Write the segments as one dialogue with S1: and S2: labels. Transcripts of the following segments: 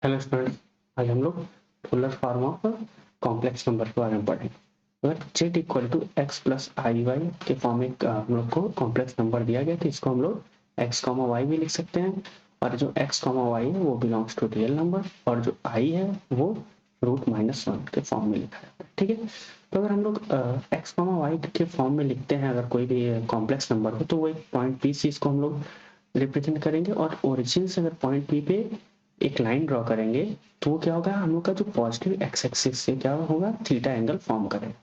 S1: Hello students, आज हम लोग polar form of complex number के बारे में पढ़ेंगे। अगर z equal to x plus i y के फॉर्म में हम लोग को कॉम्प्लेक्स नंबर दिया गया तो इसको हम लोग x कॉमा वाई भी लिख सकते हैं। और जो x कॉमा वाई है वो बिलोंग्स टू रियल नंबर और जो i है वो √-1 के फॉर्म में लिखा है। ठीक है, तो अगर हम लोग x कॉमा वाई के फॉर्म में लिखते हैं अगर कोई भी कॉम्प्लेक्स नंबर हो तो वो एक पॉइंट पी से इसको हम लोग रिप्रेजेंट करेंगे और ओरिजिन से अगर पॉइंट पी पे एक लाइन ड्रॉ करेंगे तो वो क्या होगा, हम लोग का जो पॉजिटिव एक्स एक्सिस से क्या होगा, थीटा एंगल फॉर्म करेगा।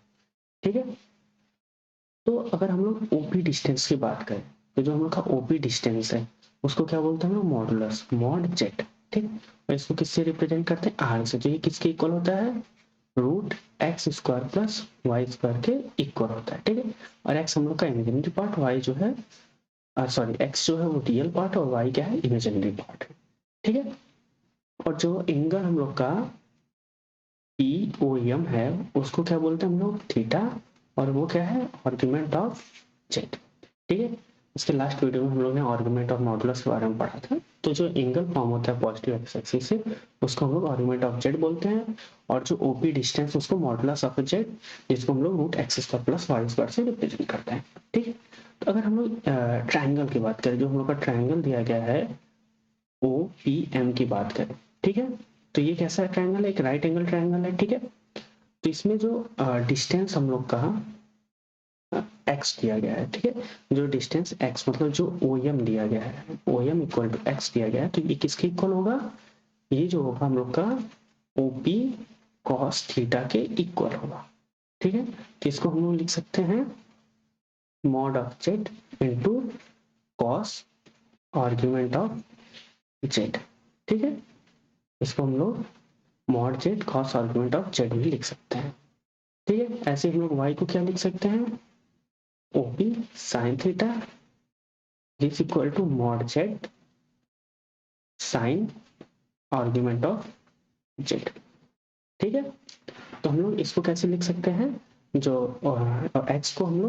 S1: ठीक है, तो अगर हम लोग ओपी डिस्टेंस की बात करें तो जो हम लोग का ओपी डिस्टेंस है उसको क्या बोलते हैं हम लोग, मॉडुलस मॉड जेड। ठीक, और इसको किससे रिप्रेजेंट करते हैं, आर से, जो ये किसके इक्वल होता है, √x² प्लस y² के इक्वल होता है। ठीक है, और x हम लोग का इमेजिनरी पार्ट, y जो है सॉरी x जो है वो रियल पार्ट और y क्या है, इमेजिनरी पार्ट है। ठीक है, और जो एंगल हम लोग का POM है उसको क्या बोलते हैं हम लोग, थीटा, और वो क्या है, आर्गुमेंट ऑफ जेड। ठीक है, इसके लास्ट वीडियो में हम लोग ने आर्गुमेंट ऑफ मॉडुलस के बारे में पढ़ा था। तो जो एंगल फॉर्म होता है पॉजिटिव एक्स एक्सिस से उसको हम लोग आर्गुमेंट ऑफ जेड बोलते हैं, और जो ओपी डिस्टेंस उसको मॉडुलस ऑफ जेड, जिसको हम लोग √x² प्लस y² से रिप्रेजेंट करते हैं। ठीक है, तो अगर हम लोग ट्राइंगल की बात करें, जो हम लोग का ट्राइंगल दिया गया है OPM की बात करें, ठीक है, तो ये कैसा ट्रायंगल है, एक राइट एंगल ट्रायंगल है। ठीक है, तो इसमें जो डिस्टेंस हम लोग का x दिया गया है, ठीक है, जो डिस्टेंस x मतलब जो OM दिया गया है, OM इक्वल टू x दिया गया है, तो ये किसके इक्वल होगा, ये जो होगा हम लोग का OP cos थीटा के इक्वल होगा। ठीक है, तो इसको हम लोग लिख सकते हैं mod of Z into cos argument of z. ठीक है, इसको हम लोग mod z cos argument of Z भी लिख सकते हैं। ठीक है, ऐसे हम लोग y को क्या लिख सकते हैं, OP sine theta is equal to mod z sine argument of z. ठीक है, तो हम लोग इसको कैसे लिख सकते हैं, जो x को हम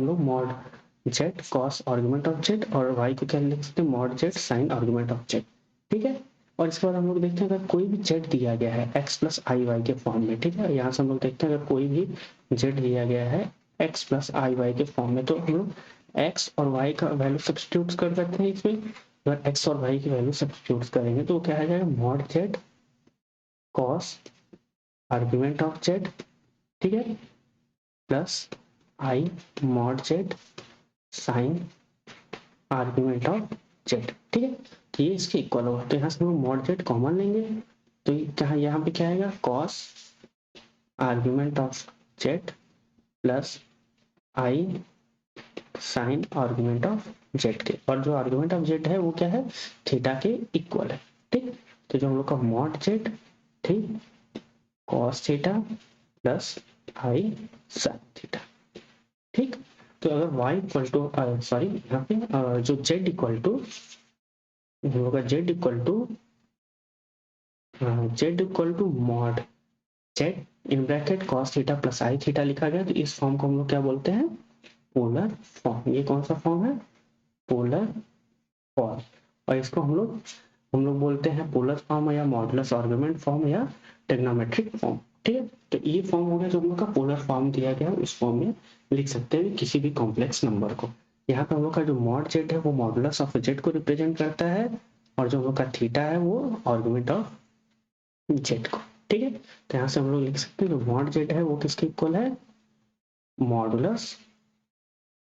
S1: लोग mod z cos argument of z, और y को क्या लिख सकते हैं, mod z sine argument of z. ठीक है, और इसके बाद हम लोग देखते हैं अगर कोई भी z दिया गया है x प्लस आई वाई के फॉर्म में, ठीक है, यहाँ से हम लोग देखते हैं अगर कोई भी z दिया गया है x प्लस आई वाई के फॉर्म में, तो हम लोग x और y का वैल्यू सब्स्टिट्यूट कर सकते हैं इसमें। अगर x और y की वैल्यू सब्स्टिट्यूट करेंगे तो क्या आ जाएगा, mod z cos argument of z, ठीक है, plus i mod z sine argument of z. ठीक है, तो ये इसके इक्वल होगा, तो यहाँ से हम मॉड जेड कॉमन लेंगे तो क्या यहाँ पे क्या आएगा, cos argument of Z plus I sine argument of z के, और जो आर्गुमेंट ऑफ जेड है वो क्या है, थीटा के इक्वल है। ठीक, तो जो हम लोग का मॉड जेड, ठीक, कॉस थीटा प्लस आई साइन थीटा। ठीक, तो अगर y इक्वल टू सॉरी यहाँ पे जो z इक्वल टू होगा, z equal to mod z in bracket cos theta plus i theta लिखा गया, तो इस फॉर्म को हम लोग क्या बोलते हैं, पोलर फॉर्म। ये कौन सा फॉर्म है, पोलर फॉर्म, और इसको हम लोग बोलते हैं पोलर फॉर्म या मॉडुलस आर्गुमेंट फॉर्म या ट्रिग्नोमेट्रिक फॉर्म। ठीक है, तो ये फॉर्म हो गया जो हम लोग का पोलर फॉर्म दिया गया, उस फॉर्म में लिख सकते हैं किसी भी कॉम्प्लेक्स नंबर को। यहाँ पे हम लोग का जो मॉड जेड है वो मॉडुलस ऑफ जेड को रिप्रेजेंट करता है, और जो हम लोग का थीटा है वो आर्गुमेंट ऑफ जेड को। ठीक है, तो यहाँ से हम लोग लिख सकते हैं जो मॉड जेड है वो किसके इक्वल है, मॉडुलस,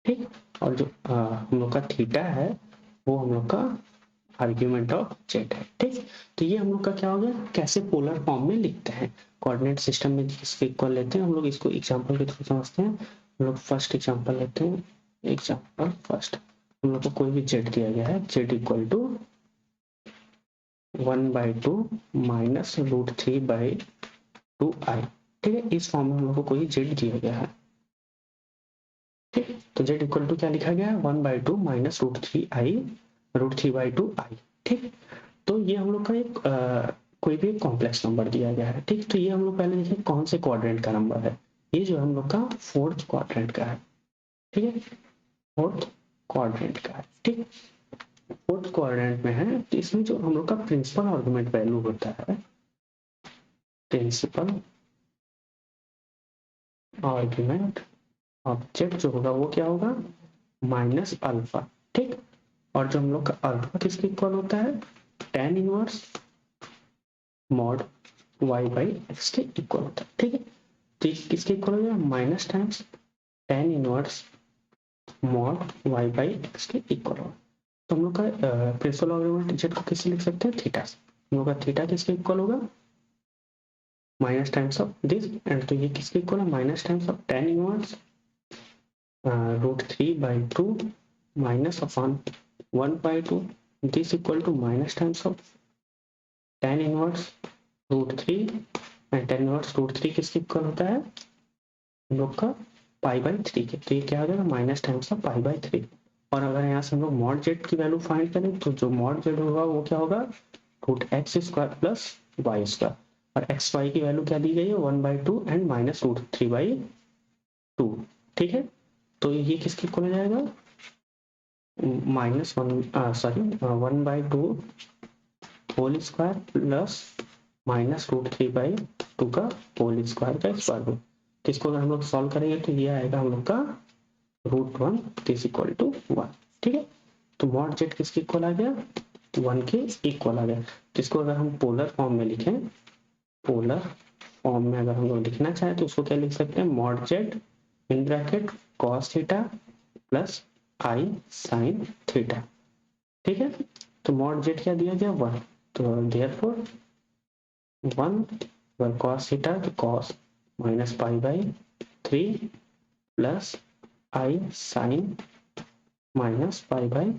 S1: ठीक, और जो हम लोग का थीटा है वो हम लोग का आर्ग्यूमेंट ऑफ जेड है। ठीक, तो ये हम लोग का क्या हो गया, कैसे पोलर फॉर्म में लिखते हैं, कोऑर्डिनेट सिस्टम में किसके इक्वल लेते हैं हम लोग, इसको एग्जांपल के थ्रू समझते हैं। हम लोग फर्स्ट एग्जांपल लेते हैं, एग्जांपल फर्स्ट, हम लोग को कोई भी जेड दिया गया है, Z equal to 1/2 minus √3/2i। ठीक है, इस फॉर्म में हम लोग को कोई जेड दिया गया है। ठीक, तो z इक्वल टू क्या लिखा गया है, 1/2 माइनस √3/2i। ठीक, तो ये हम लोग का एक कोई भी कॉम्प्लेक्स नंबर दिया गया है। ठीक, तो ये हम लोग पहले देखें कौन से क्वाड्रेंट का नंबर है, ये जो हम लोग का फोर्थ क्वाड्रेंट का है। ठीक है, फोर्थ क्वाड्रेंट का है। ठीक, फोर्थ क्वाड्रेंट में है, तो इसमें जो हम लोग का प्रिंसिपल आर्गुमेंट वैल्यू होता है, प्रिंसिपल आर्गुमेंट ऑब्जेक्ट जो होगा वो क्या होगा, माइनस अल्फा, ठीक। और जो हम लोग का अल्फा किसके इक्वल होता है, tan inverse mod y by x के इक्वल होता है, ठीक है। तो किसके इक्वल हो जाएगा, minus times tan inverse mod y by x के इक्वल होगा। तो हम लोग का प्रिंसिपल आर्गुमेंट जेड को किससे लिख सकते हैं, थीटा से। हम लोग का थीटा किसके इक्वल होगा, minus times of this, and तो ये किसके इक्वल है, minus times of tan inverse √3/2 minus upon 1/2, this equal to minus times of tan inverse √3, and tan inverse √3 किसके इक्वल होता है, हम लोग का π/3 के। तो ये क्या हो जाएगा, माइनस टाइम्स ऑफ π/3। और अगर यहाँ से हम लोग मॉड जेड की वैल्यू फाइंड करें, तो जो मॉड जेड होगा वो क्या होगा, √x² प्लस y², और एक्स वाई की वैल्यू क्या दी गई है, 1/2 एंड माइनस √3/2, ठीक है। तो ये किसके इक्वल हो जाएगा, -1/2 होल स्क्वायर प्लस -√3/2 का होल स्क्वायर का स्क्वायर रूट। किसको अगर हम लोग सॉल्व करेंगे तो ये आएगा हम लोग का √1 दिस इक्वल टू 1, ठीक है। तो मॉड जेड किसके इक्वल आ गया, 1 के इक्वल आ गया। जिसको अगर हम पोलर फॉर्म में लिखें, पोलर फॉर्म में अगर हम लोग लिखना चाहें तो उसको क्या लिख सकते हैं, mod z in bracket cos theta plus I sine theta, ठीक है। तो मॉड जेड क्या दिया गया, 1, तो देयरफॉर 1 कॉस थीटा, तो कॉस माइनस π/3 प्लस आई साइन माइनस π/3,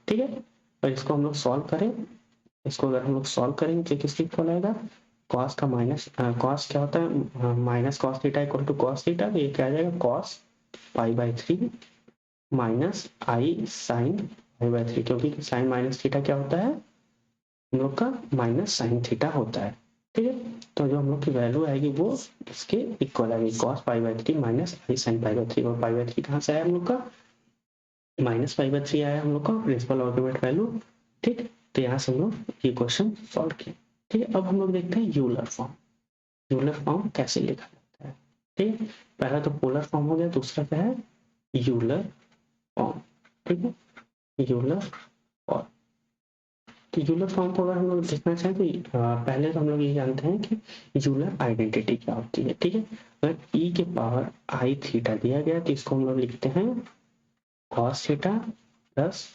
S1: ठीक है। और इसको हम लोग सॉल्व करें, इसको अगर हम लोग सॉल्व करेंगे तो किसके इक्वल आएगा, कॉस का माइनस कॉस क्या होता है, minus cos theta equal to cos theta, तो ये क्या आ जाएगा, कॉस π/3 माइनस आई साइन π/3, क्योंकि साइन माइनस थीटा क्या होता है, हम लोग का माइनस साइन थीटा होता है, ठीक है। तो जो हम लोग की वैल्यू आएगी वो इसके इक्वल आएगी, कॉस π/3 माइनस आई साइन π/3, और π/3 कहाँ से आया हम लोग का, माइनस π/3 आया हम लोग का प्रिंसिपल आर्गुमेंट वैल्यू, ठीक। तो यहाँ से हम लोग ये क्वेश्चन सॉल्व किए, ठीक है। अब हम लोग देखते हैं यूलर फॉर्म, यूलर फॉर्म कैसे लिखा जाता है, ठीक है। पहला तो पोलर फॉर्म हो गया, दूसरा क्या है, यूलर फॉर्म, ठीक है, यूलर फॉर्म। तो यूलर फॉर्म को अगर हम लोग देखना चाहें तो पहले तो हम लोग ये जानते हैं कि यूलर आइडेंटिटी क्या होती है, ठीक है। अगर ई के पावर आई थीटा दिया गया तो इसको हम लोग लिखते हैं कॉस थीटा प्लस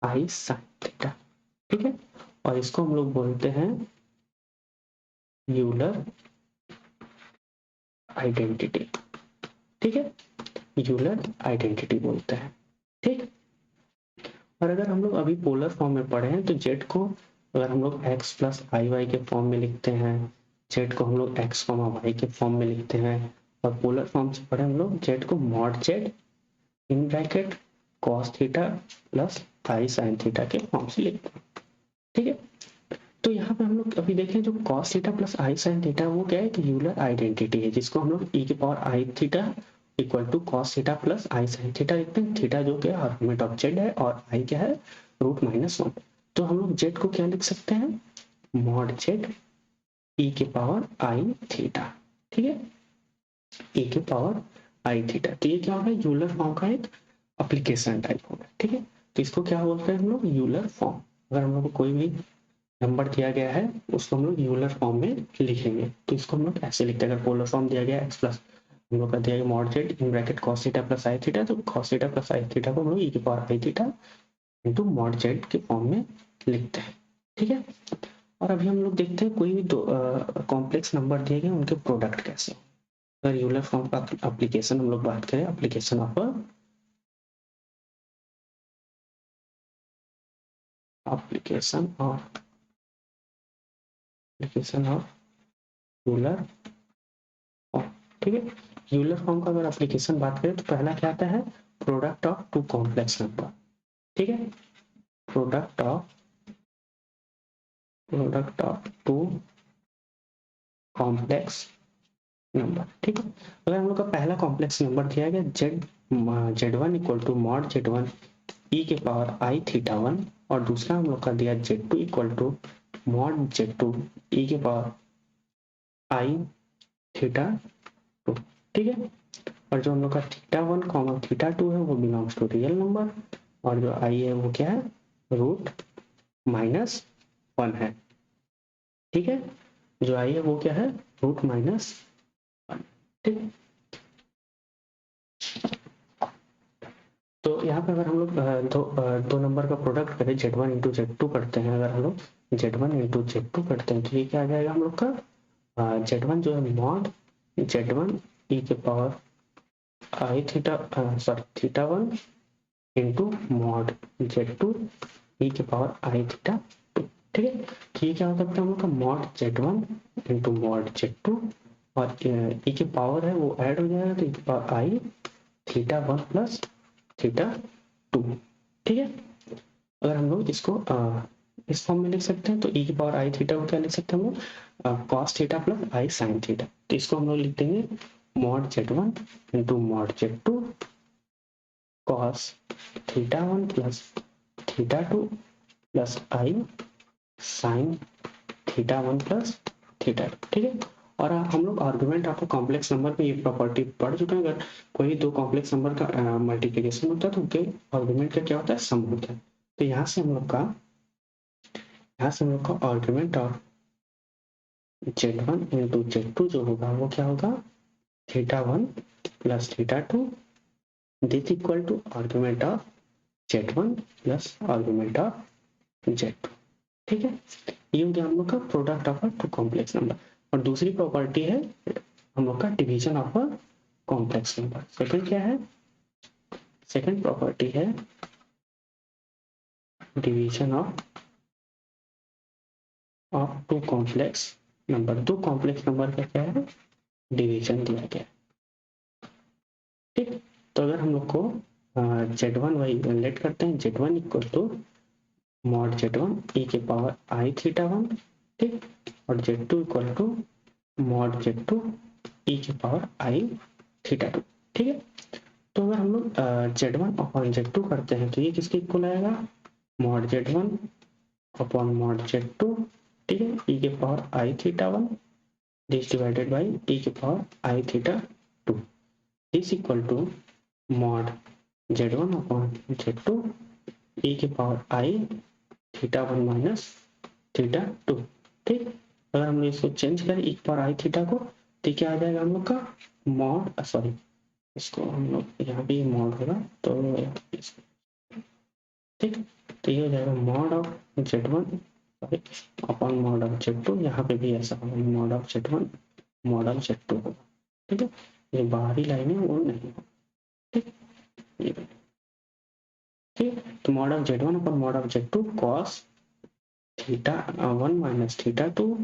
S1: आई साइन थीटा, ठीक है। और इसको हम लोग बोलते हैं यूलर आइडेंटिटी, ठीक है, यूलर आइडेंटिटी बोलते हैं, ठीक। और अगर हम लोग अभी पोलर फॉर्म में पढ़े हैं तो जेड को अगर हम लोग x प्लस आई वाई के फॉर्म में लिखते हैं, जेड को हम लोग x वाई के फॉर्म में लिखते हैं, और पोलर फॉर्म से पढ़े हम लोग जेड को mod z in bracket cos theta plus I sine theta के फॉर्म से लिखते हैं, ठीक है। तो यहाँ पे हम लोग अभी देखें जो कॉस थीटा प्लस आई साइन थीटा वो क्या है कि यूलर आइडेंटिटी है, जिसको हम लोग ई के power I theta equal to cos theta plus I sine theta लिखते हैं। थीटा जो क्या आर्गुमेंट ऑफ जेड है और आई क्या है √-1। तो हम लोग जेड को क्या लिख सकते हैं, मॉड जेड ई के पावर आई थीटा, ठीक है, ई के पावर आई थीटा। तो ये क्या होगा, यूलर फॉर्म का एक एप्लीकेशन टाइप होगा, ठीक है। तो इसको क्या बोलते हैं हम लोग, यूलर फॉर्म। अगर हम लोग को कोई भी नंबर दिया गया है उसको हम लोग यूलर फॉर्म में लिखेंगे, तो इसको हम लोग ऐसे लिखते हैं। अगर पोलर फॉर्म दिया गया x प्लस हम लोग का दिया गया mod z in bracket cos theta plus i theta, तो cos theta plus i theta को हम लोग ई की पावर आई थीटा इनटू मॉड जेड के फॉर्म में लिखते हैं, ठीक है। और अभी हम लोग देखते हैं कोई भी दो कॉम्प्लेक्स नंबर दिए गए उनके प्रोडक्ट कैसे। अगर यूलर फॉर्म का एप्लीकेशन हम लोग बात करें, एप्लीकेशन ऑफ यूलर फॉर्म, ठीक है। यूलर फॉर्म का अगर एप्लीकेशन बात करें तो पहला क्या आता है, product of two complex number, ठीक है, product of two complex number, ठीक है। अगर हम लोग का पहला कॉम्प्लेक्स नंबर दिया गया Z Z one equal to mod Z one E के पावर आई थीटा 1 और दूसरा हम लोग का दिया Z2 equal to mod Z2 E के पावर आई थीटा 2। ठीक है, और जो हम लोग का थीटा 1 कॉमा थीटा 2 है वो बिलोंग्स टू रियल नंबर, और जो आई है वो क्या है, √-1 है। ठीक है, जो आई है वो क्या है, √-1। ठीक है, तो यहाँ पे अगर हम लोग दो नंबर का प्रोडक्ट करें, Z1 इंटू Z2 करते हैं, अगर हम लोग Z1 इंटू Z2 करते हैं तो ये क्या आ जाएगा हम लोग का, Z1 जो है मॉड Z1 ई के पावर आई theta theta 1 into mod Z2 E के पावर आई थीटा 2। ठीक है, तो ये क्या हो सकता है हम लोग का, mod Z1 into mod Z2 और ई के पावर है वो ऐड हो जाएगा तो ई के पावर आई थीटा 1 प्लस थीटा 2। ठीक है, अगर हम लोग इसको इस फॉर्म में लिख सकते हैं तो ई की पावर आई थीटा को क्या लिख सकते हैं हम लोग, कॉस थीटा प्लस आई साइन थीटा। तो इसको हम लोग लिख देंगे mod Z1 into mod Z2 cos theta 1 plus theta 2 plus आई साइन थीटा 1 प्लस थीटा 2। ठीक है, और हम लोग आर्गुमेंट आपको कॉम्प्लेक्स नंबर पे ये प्रॉपर्टी पढ़ चुके हैं, अगर कोई दो कॉम्प्लेक्स नंबर का मल्टीप्लिकेशन होता है तो उनके आर्गुमेंट का क्या होता है, सम होता है। तो यहाँ से हम लोग का argument of Z1 into Z2 जो होगा वो क्या होगा, theta 1 plus theta 2 this equal to argument of Z1 plus argument of Z2। ठीक है, ये हो गया हम लोग का product of a two complex number. और दूसरी प्रॉपर्टी है हम लोग का division of a complex number. Second क्या है, सेकंड प्रॉपर्टी है division of two complex number. दो कॉम्प्लेक्स नंबर का क्या है, डिवीजन दिया गया। ठीक, तो अगर हम लोग को Z1 वाई लेट करते हैं, Z1 equal to mod Z1 E के पावर आई थीटा 1। ठीक, और Z2 equal to mod Z2 E के पावर आई थीटा 2। ठीक है, तो अगर हम लोग Z1 अपॉन Z2 करते हैं तो ये किसके इक्वल आएगा, mod Z1 upon mod Z2। ठीक है, ई के power I theta 1 this divided by E के power I theta 2 this equal to mod Z1 upon Z2 E के पावर आई थीटा 1 माइनस थीटा 2। ठीक, अगर हम इसको चेंज करें ई के पावर आई थीटा को तो क्या आ जाएगा हम लोग का, मॉड सॉरी इसको हम लोग यहाँ पे मॉड होगा तो ठीक, तो ये हो जाएगा mod of Z1 sorry upon mod of Z2। यहाँ पे भी ऐसा होगा, mod of Z1 mod of Z2 होगा। ठीक है, ये बाहरी लाइन है वो नहीं होगा। ठीक, ये ठीक, तो mod of Z1 upon mod of Z2 cos theta 1 minus theta 2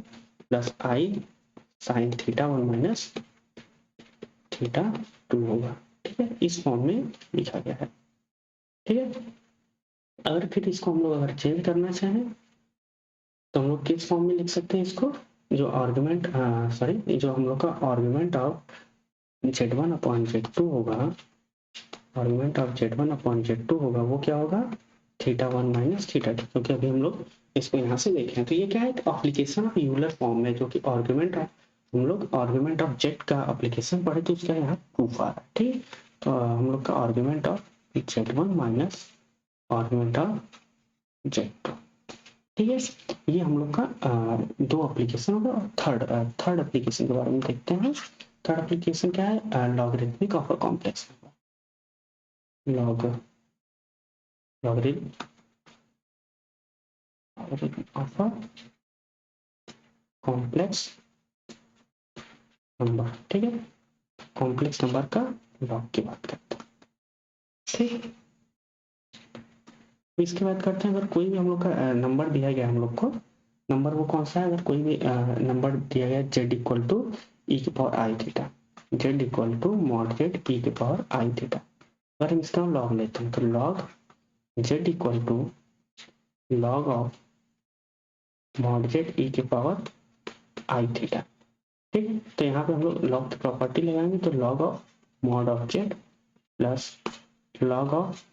S1: plus I sine theta 1 minus theta 2 होगा। ठीक है, इस फॉर्म में लिखा गया है। ठीक है, अगर फिर इसको हम लोग अगर चेंज करना चाहें तो हम लोग किस फॉर्म में लिख सकते हैं इसको, जो आर्गुमेंट सॉरी जो हम लोग का argument of Z1 upon Z2 होगा, argument of Z1 upon Z2 होगा वो क्या होगा, थीटा 1 माइनस थीटा 2। क्योंकि अभी हम लोग इसको यहाँ से देखें तो ये क्या है, एप्लीकेशन ऑफ यूलर फॉर्म में, जो कि आर्गुमेंट ऑफ हम लोग आर्गुमेंट ऑफ Z का एप्लीकेशन पढ़े तो उसका यहाँ प्रूफ आ रहा है। ठीक, तो हम लोग का argument of Z1 minus argument of Z2। ठीक है, ये हम लोग का दो एप्लीकेशन होगा। और थर्ड एप्लीकेशन के बारे में देखते हैं। थर्ड एप्लीकेशन क्या है, logarithmic of a complex logarithm of a complex number. ठीक है, कॉम्प्लेक्स नंबर का लॉग की बात करते हैं। ठीक, इसके बाद करते हैं, अगर कोई भी हम लोग का नंबर दिया गया हम लोग को, नंबर वो कौन सा है, अगर कोई भी नंबर दिया गया Z इक्वल टू ई की power I theta, Z equal to mod Z e की पावर आई थीटा। अगर हम इसका लॉग लेते हैं तो log Z equal to log of mod Z e की पावर आई थीटा। ठीक, तो यहाँ पे हम लोग लॉग की प्रॉपर्टी लगाएंगे तो log of mod of Z plus log of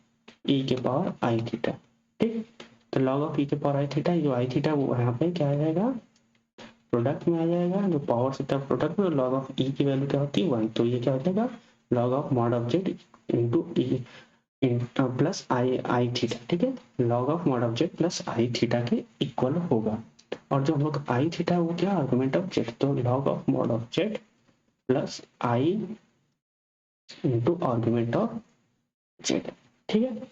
S1: E के पावर आई थीटा। ठीक, तो लॉग ऑफ ई के पावर आई थीटा, जो आई थीटा वो यहाँ पे क्या आ जाएगा, प्रोडक्ट में आ जाएगा, जो पावर से तब प्रोडक्ट में लॉग ऑफ ई की वैल्यू क्या होती है 1, तो ये क्या हो जाएगा log of mod of Z into E plus I I theta. ठीक है, log of mod of Z plus i theta के इक्वल होगा। और जो हम लोग आई थीटा वो क्या आर्गुमेंट ऑफ जेड, तो log of mod of Z plus I into argument of z. ठीक है,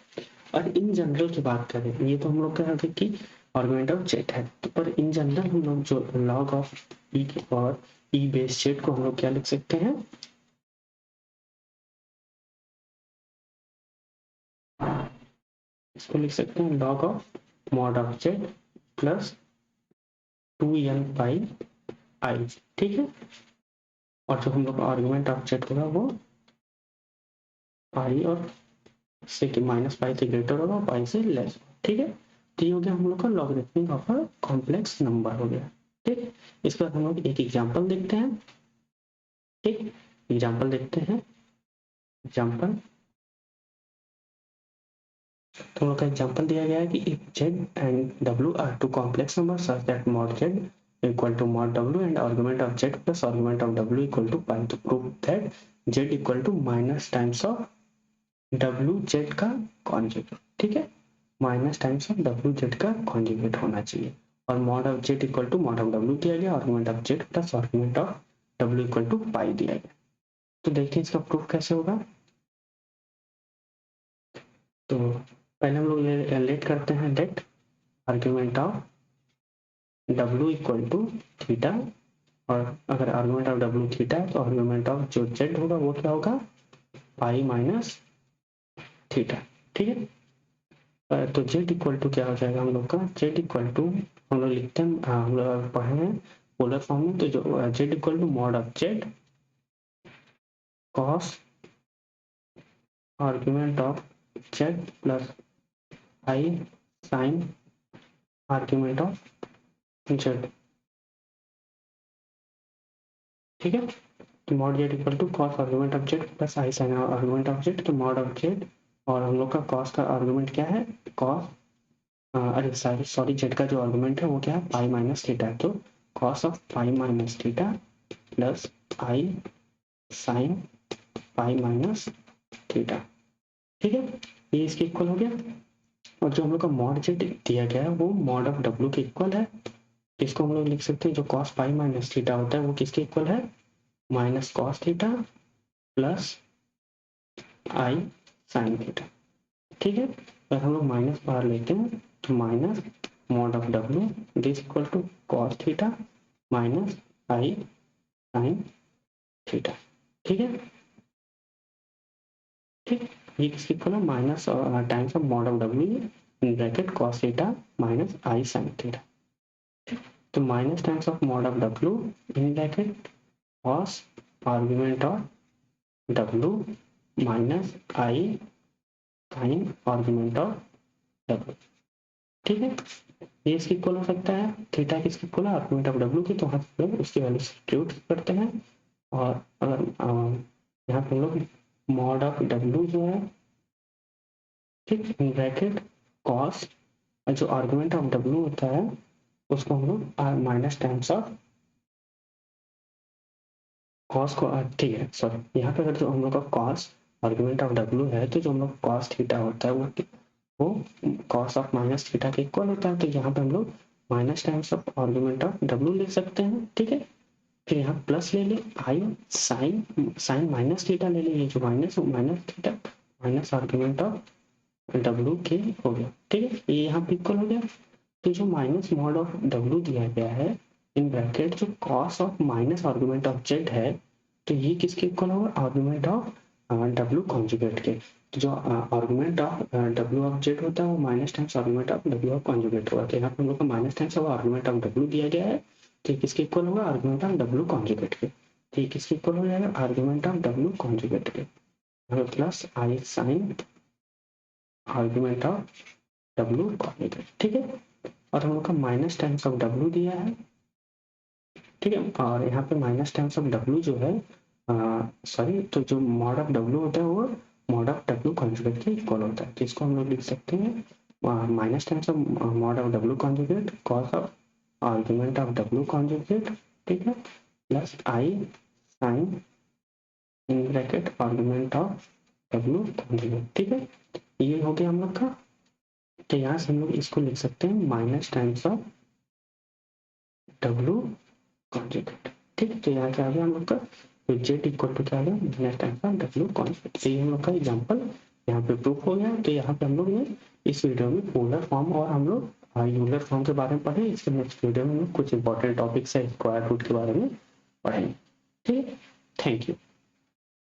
S1: और इन जनरल की बात करें, ये तो हम लोग कह रहे थे कि आर्गुमेंट ऑफ जेड है, तो पर इन जनरल हम लोग जो लॉग ऑफ ई के पावर ई बेस जेड को हम लोग क्या लिख सकते हैं, इसको लिख सकते हैं log of mod of Z plus 2n पाई आई। ठीक है, और जो हम लोग का आर्गुमेंट ऑफ जेड होगा वो पाई और से कि माइनस पाई से ग्रेटर होगा, पाई से लेस। ठीक है, तो ये हो गया हम लोग का logarithmic of a complex number हो गया। ठीक, इसके बाद हम लोग एक एग्जांपल देखते हैं। ठीक, एग्जांपल देखते हैं। एग्जांपल, तो हम लोग का एग्जांपल दिया गया है कि if Z and W are two complex number such that mod Z equal to mod W and argument of Z plus argument of W equal to pi, तो prove that Z equal to minus times of W Z का conjugate. ठीक है, minus times of W Z का conjugate होना चाहिए, और mod of Z equal to mod of W दिया गया, argument of Z plus argument of W equal to pi दिया गया। तो देखते हैं इसका प्रूफ कैसे होगा। तो पहले हम लोग लेट करते हैं let argument of W equal to theta, और अगर आर्गुमेंट ऑफ डब्ल्यू थीटा है तो आर्गुमेंट ऑफ जो जेड होगा वो क्या होगा पाई माइनस थीटा। ठीक है, तो जेड इक्वल टू क्या हो जाएगा हम लोग का, जेड इक्वल टू हम लोग लिखते हैं, हम लोग पढ़े हैं पोलर फॉर्म में, तो जो z equal to mod of z cos argument of Z plus I sine argument of z. ठीक है, तो mod Z equal to cos argument of Z plus I sine argument of z, तो mod of z और हम लोग का cos का argument क्या है कॉस, अरे सॉरी जेड का जो आर्गुमेंट है वो क्या है पाई माइनस थीटा है, तो cos of pi minus theta plus I sine pi minus theta. ठीक है, ये इसके इक्वल हो गया, और जो हम लोग का मॉड जेड दिया गया है वो मॉड ऑफ डब्ल्यू के इक्वल है, इसको हम लोग लिख सकते हैं जो कॉस पाई माइनस थीटा होता है वो किसके इक्वल है माइनस कॉस थीटा प्लस आई साइन थीटा। ठीक है, अगर हम लोग माइनस बाहर लेते हैं तो minus mod of W this equal to cos theta minus I sine theta. ठीक है, ठीक, ये किसके इक्वल है minus times of mod of W in bracket cos theta minus I sine theta. तो minus times of mod of W in bracket cos argument of W minus I sine argument of W. ठीक है, ये इसकी equal हो सकता है, theta किसकी equal है आर्गुमेंट ऑफ डब्ल्यू की, तो हम लोग उसकी वैल्यू सब्स्टिट्यूट करते हैं, और अगर यहाँ पे हम लोग मॉड ऑफ डब्ल्यू जो है ठीक इन ब्रैकेट कॉस, जो आर्गुमेंट ऑफ डब्ल्यू होता है उसको हम लोग माइनस टाइम्स ऑफ कॉस को, ठीक है सॉरी, यहाँ पे अगर जो हम लोग का कॉस आर्गुमेंट ऑफ डब्ल्यू है तो जो हम लोग कॉस थीटा होता है वो कॉस ऑफ माइनस थीटा के इक्वल होता है, तो यहाँ पे हम लोग minus times of argument of W लिख सकते हैं। ठीक है, फिर यहाँ प्लस ले ले आई साइन साइन माइनस थीटा ले ले, ये जो minus minus theta minus argument of W के हो गया। ठीक है, ये यहाँ पे इक्वल हो गया, तो जो माइनस मॉड ऑफ डब्ल्यू दिया गया है इन ब्रैकेट जो cos of minus argument of Z है, तो ये किसके इक्वल होगा आर्गुमेंट ऑफ डब्ल्यू कॉन्जुगेट के, तो जो argument of W of Z होता है वो minus times argument of W of conjugate होगा, तो यहाँ पे हम लोग का minus times of argument of W दिया गया है, तो किसके इक्वल होगा आर्गुमेंट ऑफ डब्ल्यू कॉन्जुगेट के, तो किसके इक्वल हो जाएगा आर्गुमेंट ऑफ डब्ल्यू कॉन्जुगेट के plus I sine argument of W conjugate. ठीक है, और हम लोग का माइनस टाइम्स ऑफ डब्ल्यू दिया है। ठीक है, और यहाँ पे माइनस टाइम्स ऑफ डब्ल्यू जो है सॉरी, तो जो मॉड ऑफ डब्ल्यू होता है वो मॉड ऑफ डब्ल्यू कॉन्जुगेट के इक्वल होता है, जिसको हम लोग लिख सकते हैं minus times of mod of W conjugate cos of argument of W conjugate, ठीक है, plus I sine in bracket argument of W conjugate, ठीक है। ये हो गया हम लोग का। तो यहाँ से हम लोग इसको लिख सकते हैं minus times of W conjugate, ठीक है। तो यहाँ क्या आ गया हम लोग का, तो जेड इक्वल टू क्या आ गया, minus times of W conjugate. तो ये हम लोग का एग्जाम्पल यहाँ पे प्रूफ हो गया। तो यहाँ पे हम लोग ने इस वीडियो में पोलर फॉर्म और हम लोग यूलर फॉर्म के बारे में पढ़े। इसके नेक्स्ट वीडियो में कुछ इंपॉर्टेंट टॉपिक्स है स्क्वायर रूट के बारे में पढ़ेंगे, ठीक है। Thank you.